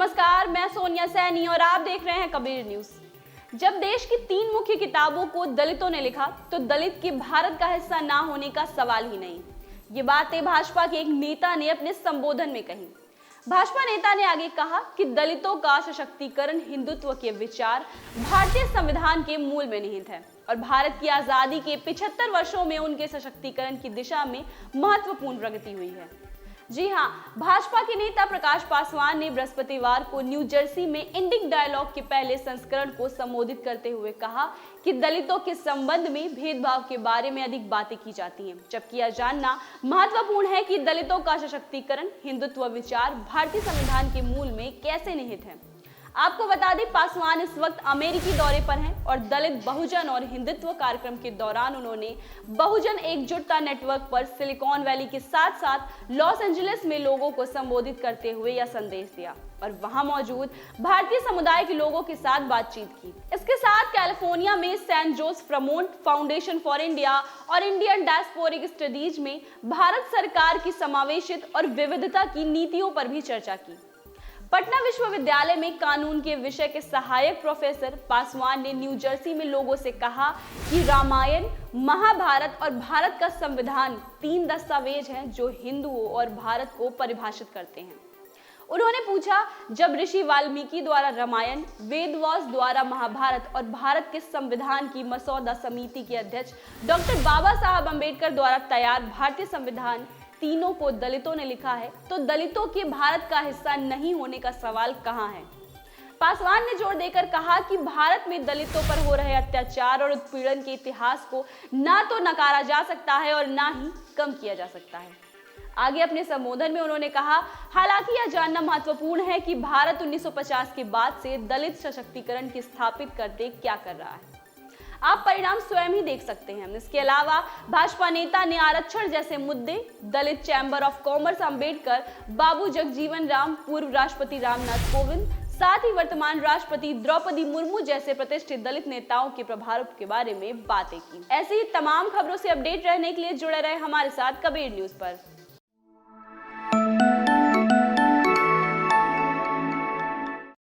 नमस्कार, मैं सोनिया सैनी और आप देख रहे हैं कबीर न्यूज। जब देश की 3 मुख्य किताबों को दलितों ने लिखा तो दलित के भारत का हिस्सा ना होने का सवाल ही नहीं। ये बातें भाजपा के एक नेता ने अपने संबोधन में कही। भाजपा नेता ने आगे कहा कि दलितों का सशक्तिकरण हिंदुत्व के विचार भारतीय संविधान के मूल में निहित है और भारत की आजादी के 75 वर्षों में उनके सशक्तिकरण की दिशा में महत्वपूर्ण प्रगति हुई है। जी हां, भाजपा के नेता प्रकाश पासवान ने बृहस्पतिवार को न्यू जर्सी में इंडिक डायलॉग के पहले संस्करण को संबोधित करते हुए कहा कि दलितों के संबंध में भेदभाव के बारे में अधिक बातें की जाती हैं, जबकि यह जानना महत्वपूर्ण है कि दलितों का सशक्तिकरण हिंदुत्व विचार भारतीय संविधान के मूल में कैसे निहित है। आपको बता दें, पासवान इस वक्त अमेरिकी दौरे पर हैं और दलित बहुजन और हिंदुत्व कार्यक्रम के दौरान उन्होंने बहुजन एकजुटता नेटवर्क पर सिलिकॉन वैली के साथ साथ लॉस एंजलिस में लोगों को संबोधित करते हुए यह संदेश दिया और वहां मौजूद भारतीय समुदाय के लोगों के साथ बातचीत की। इसके साथ कैलिफोर्निया में saint Joseph Fremont foundation for India और इंडियन डायस्पोरिक स्टडीज में भारत सरकार की समावेशित और विविधता की नीतियों पर भी चर्चा की। पटना विश्वविद्यालय में कानून के विषय के सहायक प्रोफेसर पासवान ने न्यू जर्सी में लोगों से कहा कि रामायण, महाभारत और भारत का संविधान 3 दस्तावेज हैं जो हिंदुओं और भारत को परिभाषित करते हैं। उन्होंने पूछा, जब ऋषि वाल्मीकि द्वारा रामायण, वेदव्यास द्वारा महाभारत और भारत के संविधान की मसौदा समिति के अध्यक्ष डॉक्टर बाबा साहब अम्बेडकर द्वारा तैयार भारतीय संविधान तीनों को दलितों ने लिखा है, तो दलितों के भारत का हिस्सा नहीं होने का सवाल कहां है। पासवान ने जोर देकर कहा कि भारत में दलितों पर हो रहे अत्याचार और उत्पीड़न के इतिहास को ना तो नकारा जा सकता है और ना ही कम किया जा सकता है। आगे अपने संबोधन में उन्होंने कहा, हालांकि यह जानना महत्वपूर्ण है कि भारत 1950 के बाद से दलित सशक्तिकरण की स्थापित करते क्या कर रहा है। आप परिणाम स्वयं ही देख सकते हैं। इसके अलावा भाजपा नेता ने आरक्षण जैसे मुद्दे, दलित चैंबर ऑफ कॉमर्स अम्बेडकर, बाबू जगजीवन राम, पूर्व राष्ट्रपति रामनाथ कोविंद, साथ ही वर्तमान राष्ट्रपति द्रौपदी मुर्मू जैसे प्रतिष्ठित दलित नेताओं के प्रभाव के बारे में बातें की। ऐसी ही तमाम खबरों से अपडेट रहने के लिए जुड़े रहे हमारे साथ कबीर न्यूज पर।